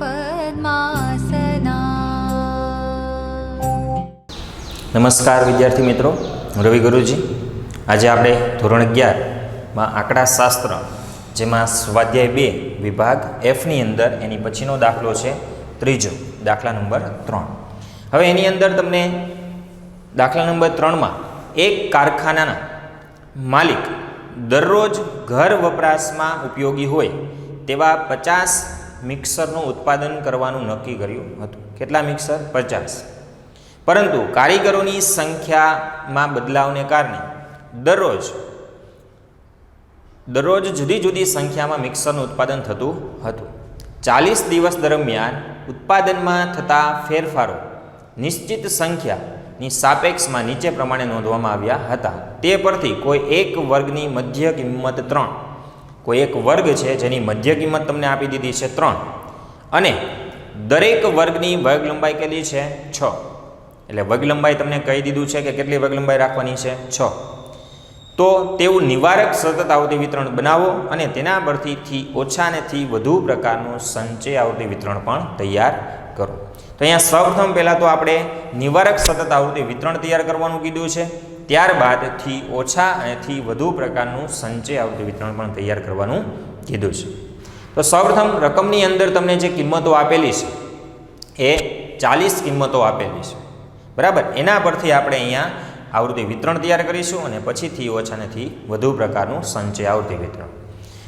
पद्मासना। नमस्कार विद्यार्थी मित्रों, रवि गुरुजी। आज આપણે ધોરણ 11 માં આંકડાશાસ્ત્ર જેમાં સ્વાધ્યાય 2 વિભાગ F ની અંદર એની પછીનો દાખલો છે ત્રીજો, દાખલા નંબર 3। હવે એની અંદર તમને દાખલા નંબર 3 માં એક કારખાનાના માલિક દરરોજ ઘર વપરાશમાં ઉપયોગી હોય તેવા 50 મિક્સરનું ઉત્પાદન કરવાનું નક્કી કર્યું હતું। કેટલા મિક્સર? 50। પરંતુ કારીગરોની સંખ્યામાં બદલાવને કારણે દરરોજ જુદી જુદી સંખ્યામાં મિક્સરનું ઉત્પાદન થતું હતું। 40 દિવસ દરમિયાન ઉત્પાદનમાં થતા ફેરફારો નિશ્ચિત સંખ્યાની સાપેક્ષમાં નીચે પ્રમાણે નોંધવામાં આવ્યા હતા। તે પરથી કોઈ એક વર્ગની મધ્ય કિંમત 3, કોઈ એક વર્ગ છે જેની મધ્ય કિંમત તમને આપી દીધી છે 3, અને દરેક વર્ગની વર્ગ લંબાઈ કેટલી છે? 6। એટલે વર્ગ લંબાઈ તમને કહી દીધું છે કે કેટલી વર્ગ લંબાઈ રાખવાની છે? 6। તો તેવું નિવારક સતત આવૃત્તિ વિતરણ બનાવો અને તેના પરથી ઓછા અને થી વધુ પ્રકારનું સંચય આવૃત્તિ વિતરણ પણ તૈયાર કરો। તો અહીંયા સૌપ્રથમ પહેલાં તો આપણે નિવારક સતત આવૃત્તિ વિતરણ તૈયાર કરવાનું કીધું છે, ત્યારબાદ થી ઓછા અને થી વધુ પ્રકારનું સંચય આવૃત્તિ વિતરણ પણ તૈયાર કરવાનું કીધું છે। તો સૌપ્રથમ રકમની અંદર તમને જે કિંમતો આપેલી છે એ 40 કિંમતો આપેલી છે, બરાબર। એના પરથી આપણે અહીંયા આવૃત્તિ વિતરણ તૈયાર કરીશું અને પછીથી ઓછા અને થી વધુ પ્રકારનું સંચય આવૃત્તિ વિતરણ।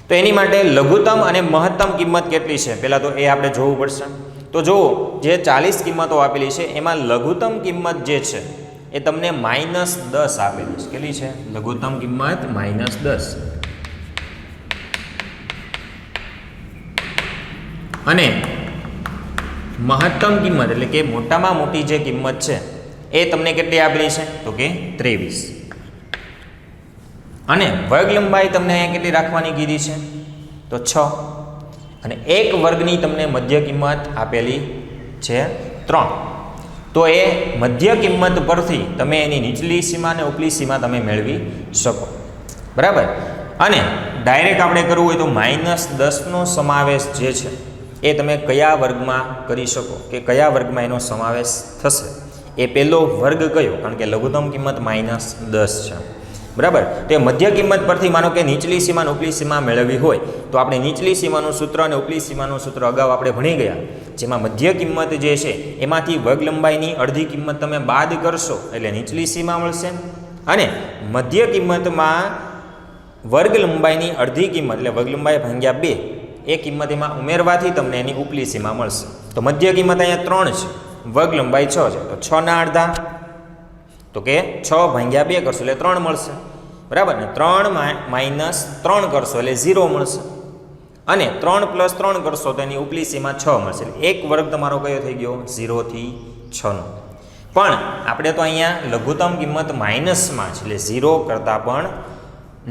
તો એની માટે લઘુત્તમ અને મહત્તમ કિંમત કેટલી છે પહેલાં તો એ આપણે જોવું પડશે। તો જુઓ, જે 40 કિંમતો આપેલી છે એમાં લઘુત્તમ કિંમત જે છે એ તમને -10 આપેલી છે। કેટલી છે લઘુત્તમ કિંમત? -10। અને મહત્તમ કિંમત એટલે કે મોટામાં મોટી જે કિંમત છે એ તમને કેટલી આપેલી છે? તો કે 23। અને વર્ગ લંબાઈ તમને અહીંયા કેટલી રાખવાની કીધી છે? તો 6। અને એક વર્ગની તમને મધ્ય કિંમત આપેલી છે 3। તો એ મધ્ય કિંમત પરથી તમે એની નીચલી સીમા અને ઉપલી સીમા તમે મેળવી શકો, બરાબર। અને ડાયરેક્ટ આપણે કરવું હોય તો -10નો સમાવેશ જે છે એ તમે કયા વર્ગમાં કરી શકો કે કયા વર્ગમાં એનો સમાવેશ થશે? એ પહેલો વર્ગ કયો? કારણ કે લઘુત્તમ કિંમત -10 છે, બરાબર। તો એ મધ્ય કિંમત પરથી માનો કે નીચલી સીમા અને ઉપલી સીમા મેળવવી હોય તો આપણે નીચલી સીમાનું સૂત્ર અને ઉપલી સીમાનું સૂત્ર અગાઉ આપણે ભણી ગયા, જેમાં મધ્ય કિંમત જે છે એમાંથી વર્ગ લંબાઈની અડધી કિંમત તમે બાદ કરશો એટલે નીચલી સીમા મળશે, અને મધ્ય કિંમતમાં વર્ગ લંબાઈની અડધી કિંમત એટલે વર્ગ લંબાઈ ભાગ્યા 2 એ કિંમત એમાં ઉમેરવાથી તમને એની ઉપલી સીમા મળશે। તો મધ્ય કિંમત અહીંયા 3 છે, વર્ગ લંબાઈ 6 છે, તો 6 ના અડધા તો કે 6 ભાગ્યા 2 કરશો એટલે 3 મળશે, બરાબર ને। 3 -3 કરશો એટલે 0 મળશે, અને 3 + 3 કરશો તો એની ઉપલી સીમા 6 મળશે। એટલે એક વર્ગ તમારો કયો થઈ ગયો? 0 થી 6નો। પણ આપણે તો અહીંયા લઘુત્તમ કિંમત માઇનસમાં છે એટલે 0 કરતાં પણ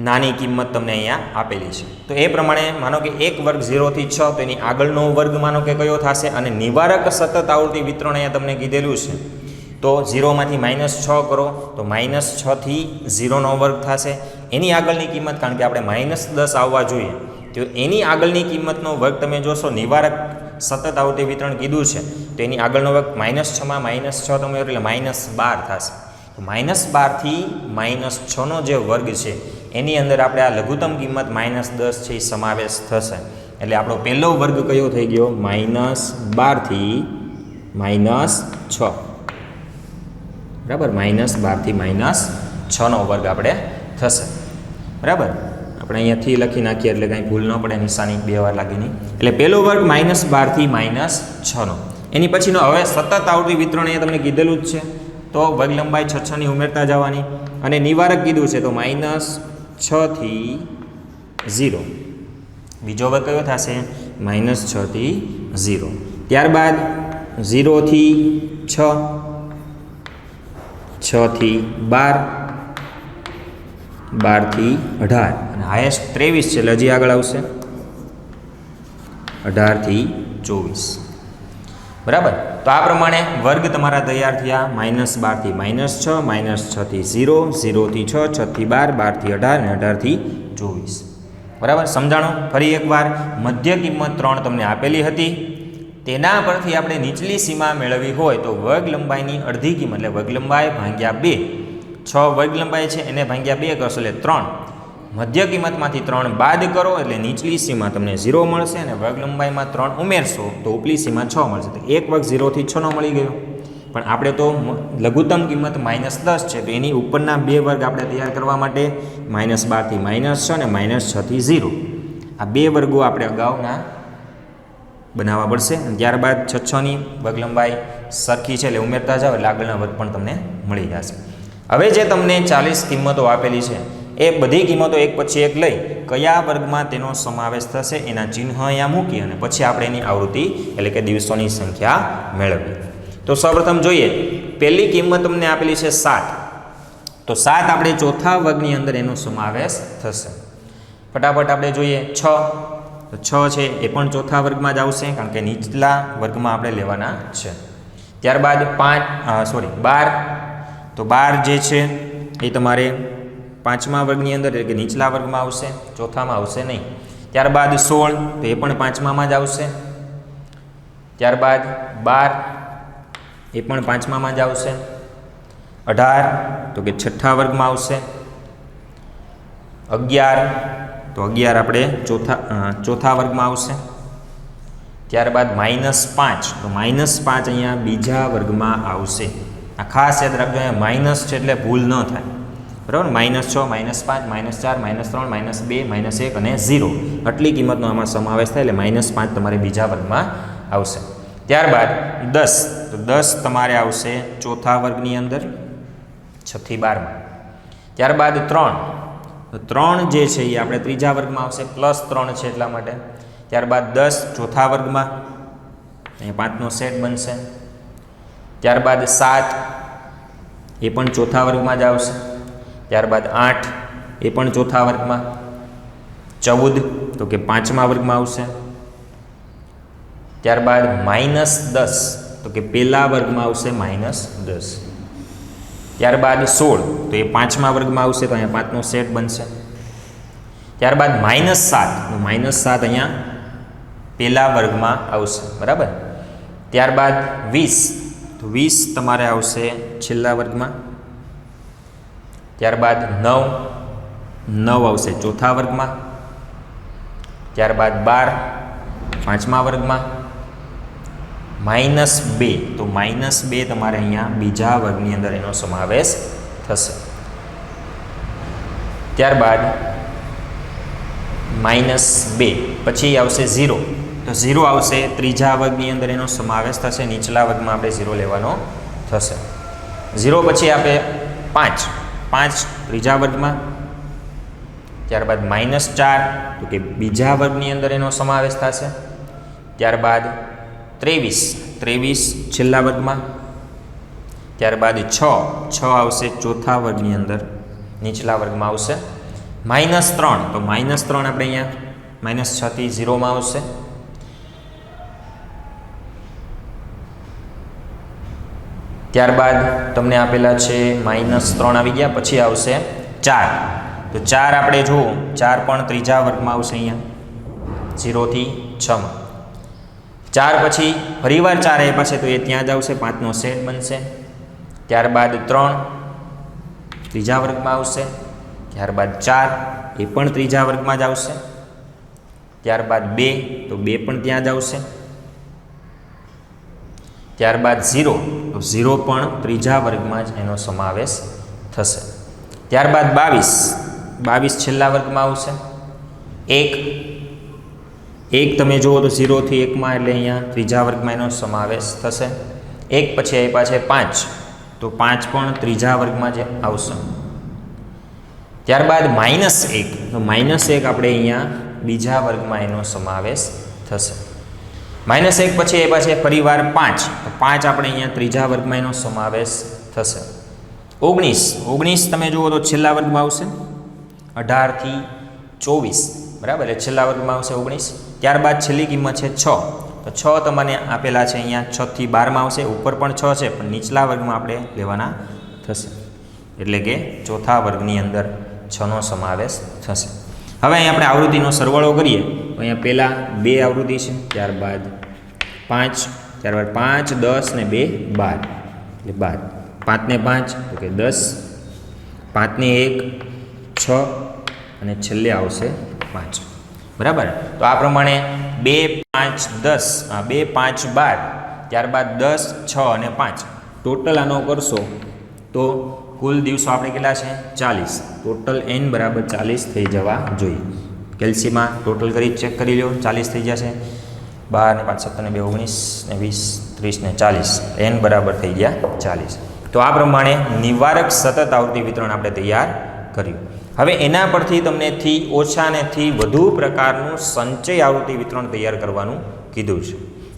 નાની કિંમત તમને અહીંયા આપેલી છે। તો એ પ્રમાણે માનો કે એક વર્ગ 0 થી 6, તો એની આગળનો વર્ગ માનો કે કયો થશે? અને નિવારક સતત આવૃત્તિ વિતરણ અહીંયા તમને કીધેલું છે, તો 0 માંથી -6 કરો તો -6 થી 0નો વર્ગ થશે। એની આગળની કિંમત, કારણ કે આપણે -10 આવવા જોઈએ, તો એની આગળની કિંમતનો વર્ગ તમે જોશો, નિવારક સતત આવૃત્તિ વિતરણ કીધું છે તો એની આગળનો વર્ગ -6 માં -6 તમે એટલે -12 થશે। તો -12 થી -6નો જે વર્ગ છે એની અંદર આપણે આ લઘુત્તમ કિંમત -10 છે એ સમાવેશ થશે। એટલે આપણો પહેલો વર્ગ કયો થઈ ગયો? -12 થી -6, બરાબર। -12 થી -6નો વર્ગ આપણે થશે, બરાબર। આપણે અહીંયાથી લખી નાખીએ એટલે કાંઈ ભૂલ ન પડે, નિશાની 2 વાર લાગે નહીં। એટલે પહેલો વર્ગ -12 થી -6નો। એની પછીનો હવે સતત આવૃત્તિ વિતરણ અહીંયા તમને કીધેલું જ છે, તો વર્ગ લંબાઈ 6 ની ઉમેરતા જવાની, અને નિવારક કીધું છે તો -6 થી 0, બીજો વર્ગ કયો થશે? -6 થી 0। ત્યારબાદ 0 થી 6, 6 થી 12, 12 થી 18, અને હાઈએસ્ટ 23 છે એટલે હજી આગળ આવશે 18 થી 24, બરાબર। તો આ પ્રમાણે વર્ગ તમારા તૈયાર થયા -12 થી -6, -6 થી 0, 0 થી 6, 6 થી 12, 12 થી 18 અને 18 થી 24, બરાબર। સમજાણું? ફરી એકવાર, મધ્ય કિંમત 3 તમને આપેલી હતી, તેના પરથી આપણે નીચલી સીમા મેળવવી હોય તો વર્ગ લંબાઈની અડધી કિંમત એટલે વર્ગ લંબાઈ ભાગ્યા 2, 6 વર્ગ લંબાઈ છે એને ભાગ્યા 2 કરશો એટલે 3, મધ્ય કિંમતમાંથી 3 બાદ કરો એટલે નીચલી સીમા તમને 0 મળશે અને વર્ગ લંબાઈમાં 3 ઉમેરશો તો ઉપલી સીમા 6 મળશે. તો એક વર્ગ 0 થી 6 નો મળી ગયો. પણ આપણે તો લઘુત્તમ કિંમત -10 છે તો એની ઉપરના બે વર્ગ આપણે તૈયાર કરવા માટે -12 થી -6 અને -6 થી 0 આ બે વર્ગો આપણે અગાઉના બનાવવા પડશે. અને ત્યારબાદ 6 ની વર્ગ લંબાઈ સરખી છે એટલે ઉમેરતા જાઓ એટલે આગળના વર્ગ પણ તમને મળી જશે. હવે જે તમને 40 કિંમતો આપેલી છે એ બધી કિંમતો એક પછી એક લઈ કયા વર્ગમાં તેનો સમાવેશ થશે એના ચિહ્ન અહીંયા મૂકી અને પછી આપણે એની આવૃત્તિ એટલે કે દિવસોની સંખ્યા મેળવીએ. તો સૌપ્રથમ જોઈએ, પહેલી કિંમત તમને આપેલી છે 7. તો 7 આપણે ચોથા વર્ગની અંદર એનો સમાવેશ થશે. ફટાફટ આપણે જોઈએ 6. તો 6 છે એ પણ ચોથા વર્ગમાં જ આવશે કારણ કે નીચલા વર્ગમાં આપણે લેવાના છે. ત્યારબાદ 12. તો 12 જે છે એ તમારે પાંચમા વર્ગની અંદર એટલે કે નીચલા વર્ગમાં આવશે, ચોથામાં આવશે નહીં. ત્યારબાદ 16. તો એ પણ પાંચમામાં જ આવશે. ત્યારબાદ 12 એ પણ પાંચમામાં જ આવશે. 18 તો કે છઠ્ઠા વર્ગમાં આવશે. 11 તો 11 આપણે ચોથા વર્ગમાં આવશે. ત્યારબાદ -5 તો -5 અહીંયા બીજા વર્ગમાં આવશે. આ ખાસ યાદ રાખજો, અહીંયા માઇનસ છે એટલે ભૂલ ન થાય, બરાબર. -6, -5, -4, -3, -2, -1 અને 0 આટલી કિંમતનો આમાં સમાવેશ થાય એટલે -5 તમારે બીજા વર્ગમાં આવશે. ત્યારબાદ 10 તો 10 તમારે આવશે ચોથા વર્ગની અંદર 6 થી 12માં. ત્યારબાદ 3 તો 3 જે છે એ આપણે ત્રીજા વર્ગમાં આવશે, +3 છે એટલા માટે. ત્યારબાદ 10 ચોથા વર્ગમાં, અહીંયા 5નો સેટ બનશે. ત્યારબાદ 7 એ પણ ચોથા વર્ગમાં જ આવશે. ત્યારબાદ 8 એ પણ ચોથા વર્ગમાં. 14 તો કે પાંચમા વર્ગમાં આવશે. ત્યારબાદ -10 તો કે પહેલા વર્ગમાં આવશે -10. ત્યારબાદ 16 તો એ પાંચમા વર્ગમાં આવશે તો અહીંયા 5નો સેટ બનશે. ત્યારબાદ -7 તો -7 અહીંયા પહેલા વર્ગમાં આવશે, બરાબર. ત્યારબાદ 20 તો 20 તમારે આવશે છેલ્લા વર્ગમાં. ત્યારબાદ 9 આવશે ચોથા વર્ગમાં. ત્યારબાદ 12 પાંચમા વર્ગમાં. -2 તો -2 તમારે અહીંયા બીજા વર્ગની અંદર એનો સમાવેશ થશે. ત્યારબાદ -2 પછી આવશે 0 તો 0 આવશે ત્રીજા વર્ગની અંદર એનો સમાવેશ થશે. નીચલા વર્ગમાં આપણે 0 લેવાનો થશે. 0 પછી આપણે 5 ત્રીજા વર્ગમાં. ત્યારબાદ -4 તો કે બીજા વર્ગની અંદર એનો સમાવેશ થશે. ત્યારબાદ 23 છેલ્લા વર્ગમાં. ત્યારબાદ 6 આવશે ચોથા વર્ગની અંદર, નીચલા વર્ગમાં આવશે. -3 તો -3 આપણે અહીંયા -6 થી 0માં આવશે. ત્યારબાદ તમને આપેલા છે -3 આવી ગયા. પછી આવશે 4 તો 4 આપણે જુઓ 4 પણ ત્રીજા વર્ગમાં આવશે અહીંયા 0 થી 6માં. 4 પછી ફરીવાર 4 આપ્યા છે તો એ ત્યાં જ આવશે, 5નો સેટ બનશે. ત્યારબાદ 3 ત્રીજા વર્ગમાં આવશે. ત્યારબાદ 4 એ પણ ત્રીજા વર્ગમાં જ આવશે. ત્યારબાદ 2 તો 2 પણ ત્યાં જ આવશે. ત્યારબાદ 0 તો 0 પણ ત્રીજા વર્ગમાં જ એનો સમાવેશ થશે. ત્યારબાદ 22 છેલ્લા વર્ગમાં આવશે. 1 તમે જુઓ તો 0 થી 1માં એટલે અહીંયા ત્રીજા વર્ગમાં એનો સમાવેશ થશે. 1 પછી આપ્યા છે 5 તો 5 પણ ત્રીજા વર્ગમાં જ આવશે. ત્યારબાદ -1 તો -1 આપણે અહીંયા બીજા વર્ગમાં એનો સમાવેશ થશે. -1 પછી આપ્યા છે ફરીવાર 5 તો 5 આપણે અહીંયા ત્રીજા વર્ગમાં એનો સમાવેશ થશે. 19 તમે જુઓ તો છેલ્લા વર્ગમાં આવશે. 18 થી 24 બરાબર, એટલે છેલ્લા વર્ગમાં આવશે 19. ત્યારબાદ છેલ્લી કિંમત છે 6 તો 6 તમને આપેલા છે અહીંયા 6 થી 12માં આવશે. ઉપર પણ 6 છે પણ નીચલા વર્ગમાં આપણે લેવાના થશે, એટલે કે ચોથા વર્ગની અંદર 6નો સમાવેશ થશે. હવે અહીં આપણે આવૃત્તિનો સરવાળો કરીએ તો અહીંયા પહેલાં 2 આવૃત્તિ છે, ત્યારબાદ 5, ત્યારબાદ 5, 10 ને 2 12 એટલે 12, 5 ને 5 તો કે 10, 5 ને 1 6 અને છેલ્લે આવશે 5, બરાબર. તો આ પ્રમાણે 2, 5, 10, 2, 5, 12, ત્યારબાદ 10, 6 અને 5 ટોટલ આનો કરશો તો કુલ દિવસો આપણે કેટલા છે 40, ટોટલ n બરાબર 40 થઈ જવા જોઈએ. કેલ્સીમાં ટોટલ કરી ચેક કરી લો, 40 થઈ જશે. 12 ને 5 17 ને 2 19 ને 20 30 ને 40 n બરાબર થઈ ગયા 40. તો આ પ્રમાણે નિવારક સતત આવૃત્તિ વિતરણ આપણે તૈયાર કર્યું. હવે એના પરથી તમને થી ઓછા ને થી વધુ પ્રકારનું સંચય આવૃત્તિ વિતરણ તૈયાર કરવાનું કીધું છે.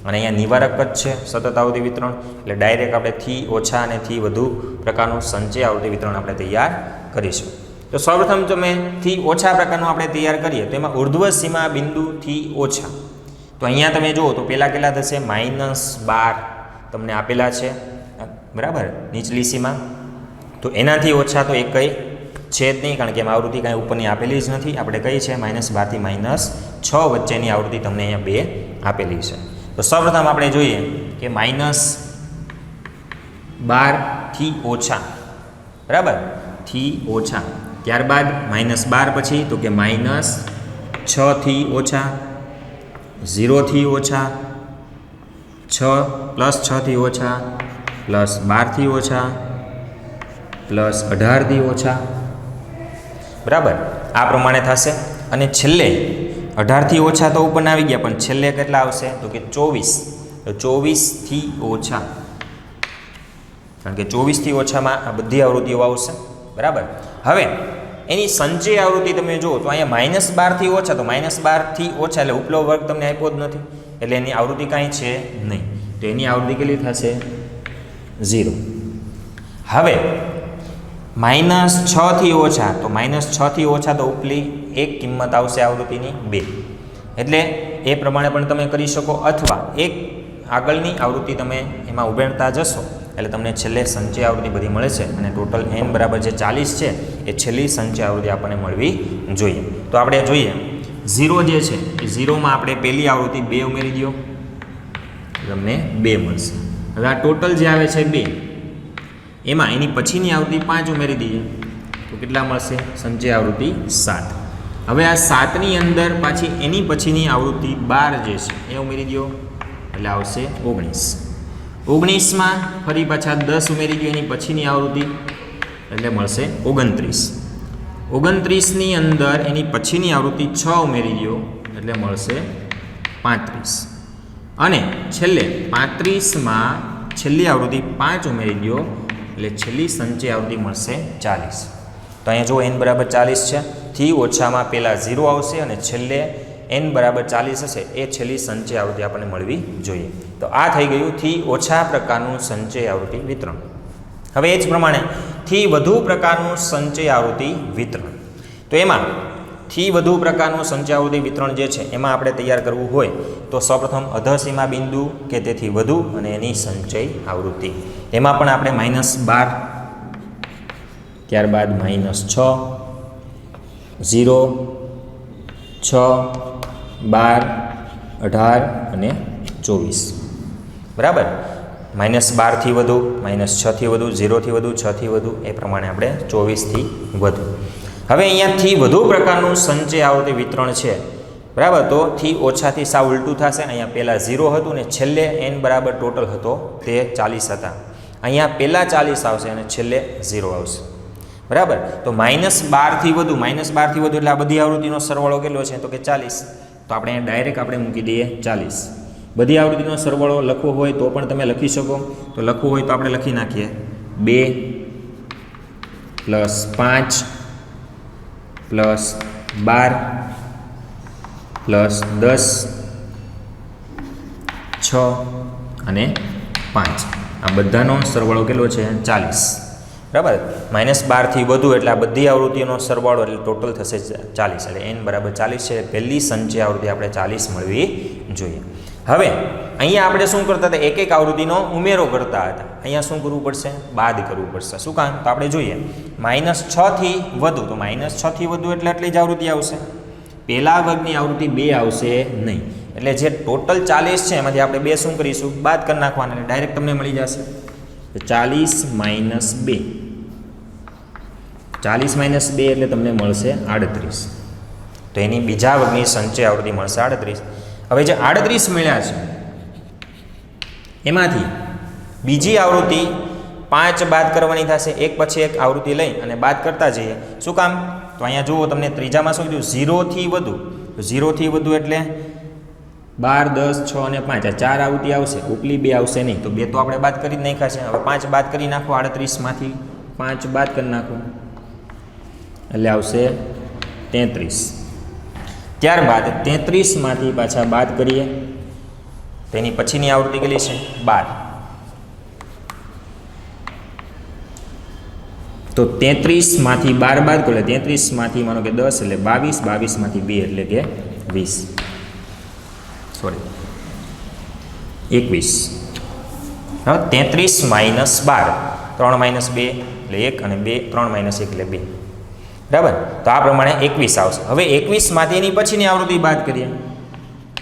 અને અહીંયા નિવારક જ છે સતત આવૃત્તિ વિતરણ, એટલે ડાયરેક્ટ આપણે થી ઓછા અને થી વધુ પ્રકારનું સંચય આવૃત્તિ વિતરણ આપણે તૈયાર કરીશું. તો સૌપ્રથમ તમે થી ઓછા પ્રકારનું આપણે તૈયાર કરીએ તો એમાં ઉર્ધ્વ સીમા બિંદુથી ઓછા, તો અહીંયા તમે જુઓ તો પહેલાં કેટલા થશે -12 તમને આપેલા છે, બરાબર, નીચલી સીમા. તો એનાથી ઓછા તો એક કંઈ છે જ નહીં, કારણ કે એમાં આવૃત્તિ કાંઈ ઉપરની આપેલી જ નથી. આપણે કઈ છે -12 થી -6 વચ્ચેની આવૃત્તિ તમને અહીંયા 2 આપેલી છે. તો સૌપ્રથમ આપણે જોઈએ કે -12 થી ઓછા, બરાબર, થી ઓછા, ત્યારબાદ -12 પછી તો કે -6 થી ઓછા, 0 થી ઓછા, 6 +6 થી ઓછા, +12 થી ઓછા, +18 થી ઓછા, બરાબર, આ પ્રમાણે થશે. અને છેલ્લે 18 થી ઓછા તો ઉપર આવી ગયા, પણ છેલ્લે કેટલા આવશે તો કે 24, તો 24 થી ઓછા, કારણ કે 24 થી ઓછામાં આ બધી આવૃત્તિઓ આવશે, બરાબર. હવે એની સંચય આવૃત્તિ તમે જુઓ તો અહીંયા -12 થી ઓછા, તો -12 થી ઓછા એટલે ઉપલો વર્ગ તમને આપ્યો જ નથી, એટલે એની આવૃત્તિ કાંઈ છે નહીં, તો એની આવૃત્તિ કેટલી થશે 0. હવે -6 થી ઓછા, તો -6 થી ઓછા તો ઉપલી એક કિંમત આવશે આવૃત્તિની 2, એટલે એ પ્રમાણે પણ તમે કરી શકો, અથવા એક આગળની આવૃત્તિ તમે એમાં ઉમેરતા જશો એટલે તમને છેલ્લે સંચય આવૃત્તિ બધી મળે છે. અને ટોટલ n બરાબર જે 40 છે એ છેલ્લી સંચય આવૃત્તિ આપણને મળવી જોઈએ. તો આપણે જોઈએ 0 જે છે એ 0માં આપણે પહેલી આવૃત્તિ 2 ઉમેરી દો, તમને 2 મળશે. હવે આ ટોટલ જે આવે છે 2, એમાં એની પછીની આવૃત્તિ 5 ઉમેરી દઈએ તો કેટલા મળશે સંચય આવૃત્તિ 7. હવે આ 7ની અંદર પાછી એની પછીની આવૃત્તિ 12 જે છે એ ઉમેરી દો એટલે આવશે 19. 19માં ફરી પાછા 10 ઉમેરી દો એની પછીની આવૃત્તિ એટલે મળશે 29. 29ની અંદર એની પછીની આવૃત્તિ 6 ઉમેરી દો એટલે મળશે 35. અને છેલ્લે 35માં છેલ્લી આવૃત્તિ 5 ઉમેરી દો એટલે છેલ્લી સંચય આવૃત્તિ મળશે 40. તો અહીંયા જો n બરાબર 40 છે, થી ઓછામાં પહેલાં 0 આવશે અને છેલ્લે n બરાબર 40 હશે એ છેલ્લી સંચય આવૃત્તિ આપણને મળવી જોઈએ. તો આ થઈ ગયું થી ઓછા પ્રકારનું સંચય આવૃત્તિ વિતરણ. હવે એ જ પ્રમાણે થી વધુ પ્રકારનું સંચય આવૃત્તિ વિતરણ, તો એમાં થી વધુ પ્રકારનું સંચય આવૃત્તિ વિતરણ જે છે એમાં આપણે તૈયાર કરવું હોય તો સૌપ્રથમ અધસીમા બિંદુ કે તેથી વધુ અને એની સંચય આવૃત્તિ, એમાં પણ આપણે -12, ત્યારબાદ -6, 0, 6, 12, 18 અને 24, બરાબર. -12 થી વધુ, -6 થી વધુ, 0 થી વધુ, 6 થી વધુ, એ પ્રમાણે આપણે 24 થી વધુ. હવે અહીંયાથી વધુ પ્રકારનું સંચય આવૃત્તિ વિતરણ છે, બરાબર. તો થી ઓછાથી સાવ ઉલટું થશે. અહીંયા પહેલાં 0 હતું ને છેલ્લે n બરાબર ટોટલ હતો તે 40 હતા. અહીંયા પહેલાં 40 આવશે અને છેલ્લે 0 આવશે, બરાબર. તો -12 થી વધુ, -12 થી વધુ એટલે આ બધી આવૃત્તિનો સરવાળો કેટલો છે તો કે 40. તો આપણે અહીંયા ડાયરેક્ટ આપણે મૂકી દઈએ 40. બધી આવૃત્તિનો સરવાળો લખવો હોય તો પણ તમે લખી શકો, તો લખવું હોય તો આપણે લખી નાખીએ 2 + 5 + 12 + 10 6 અને 5, આ બધાનો સરવાળો કેટલો છે 40, બરાબર. -12 થી વધુ એટલે આ બધી આવૃત્તિનો સરવાળો એટલે ટોટલ થશે 40, એટલે n બરાબર 40 છે. પહેલી સંચય આવૃત્તિ આપણે 40 મળવી જોઈએ. હવે અહીંયા આપણે શું કરતા હતા, એક એક આવૃત્તિનો ઉમેરો કરતા હતા. અહીંયા શું કરવું પડશે, બાદ કરવું પડશે. શું કામ, તો આપણે જોઈએ -6 થી વધુ, તો -6 થી વધુ એટલે આટલી જ આવૃત્તિ આવશે. પહેલા વર્ગની આવૃત્તિ 2 આવશે નહીં, એટલે જે ટોટલ 40 છે એમાંથી આપણે 2 શું કરીશું? બાદ કરી નાખવાના, એટલે ડાયરેક્ટ તમને મળી જશે 40 માઇનસ 2. 40 માઇનસ 2 એટલે તમને મળશે 38. તો એની બીજા વર્ગની સંચય આવૃત્તિ મળશે 38. હવે જે 38 મળ્યા છે એમાંથી બીજી આવૃત્તિ 5 બાદ કરવાની થશે, એક પછી એક આવૃત્તિ લઈ અને બાદ કરતા જઈએ. શું કામ? તો અહીંયા જુઓ તમને ત્રીજામાં શું કીધું? 0 થી વધુ. તો 0 થી વધુ એટલે 12, 10, 6 અને 5 આ 4 આવૃત્તિ આવશે, ઉપલી 2 આવશે નહીં. તો 2 તો આપણે બાદ કરી જ નાખ્યા છે. હવે 5 બાદ કરી નાખો, 38માંથી 5 બાદ કરી નાખો એટલે આવશે 33. ત્યારબાદ 33માંથી પાછા બાદ કરીએ, તેની પછીની આવૃત્તિ કેટલી છે? 12. તો 33માંથી 12 બાદ કરો એટલે 33માંથી માનો કે 10 એટલે 22, 22માંથી 2 એટલે કે 20. સોરી 21. હવે 33 માઇનસ 12, 3 માઇનસ 2 એટલે 1 અને 2, 3 માઇનસ 1 એટલે 2. બરાબર? તો આ પ્રમાણે 21 આવશે. હવે 21માંથી એની પછીની આવૃત્તિ બાદ કરીએ.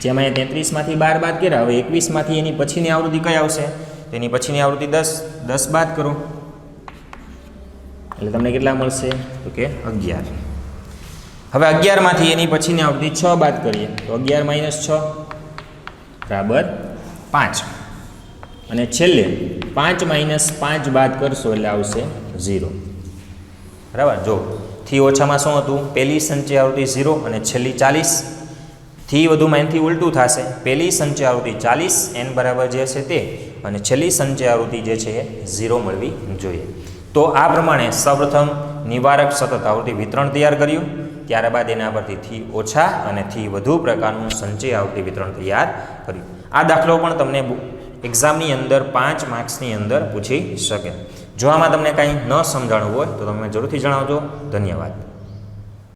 જેમાં 33માંથી 12 બાદ કર્યા, હવે 21માંથી એની પછીની આવૃત્તિ કઈ આવશે? તેની પછીની આવૃત્તિ 10, 10 બાદ કરો એટલે તમને કેટલા મળશે? તો કે 11. હવે 11માંથી એની પછીની આવૃત્તિ 6 બાદ કરીએ તો 11 માઇનસ 6 બરાબર 5. અને છેલ્લે 5 માઇનસ 5 બાદ કરશો એટલે આવશે 0. બરાબર? જો થી ઓછામાં શું હતું? પહેલી સંચય આવૃત્તિ 0 અને છેલ્લી 40. થી વધુમાં એનથી ઉલટું થશે. પહેલી સંચય આવૃત્તિ 40 n બરાબર જે છે તે, અને છેલ્લી સંચય આવૃત્તિ જે છે એ 0 મળવી જોઈએ. તો આ પ્રમાણે સૌપ્રથમ નિવારક સતત આવૃત્તિ વિતરણ તૈયાર કર્યું, ત્યારબાદ એના પરથી થી ઓછા અને થી વધુ પ્રકારનું સંચય આવૃત્તિ વિતરણ તૈયાર કર્યું. આ દાખલો પણ તમને એક્ઝામની અંદર 5 માર્ક્સની અંદર પૂછી શકે. જો આમાં તમને કાંઈ ન સમજાણું હોય તો તમે જરૂરથી જણાવજો. ધન્યવાદ.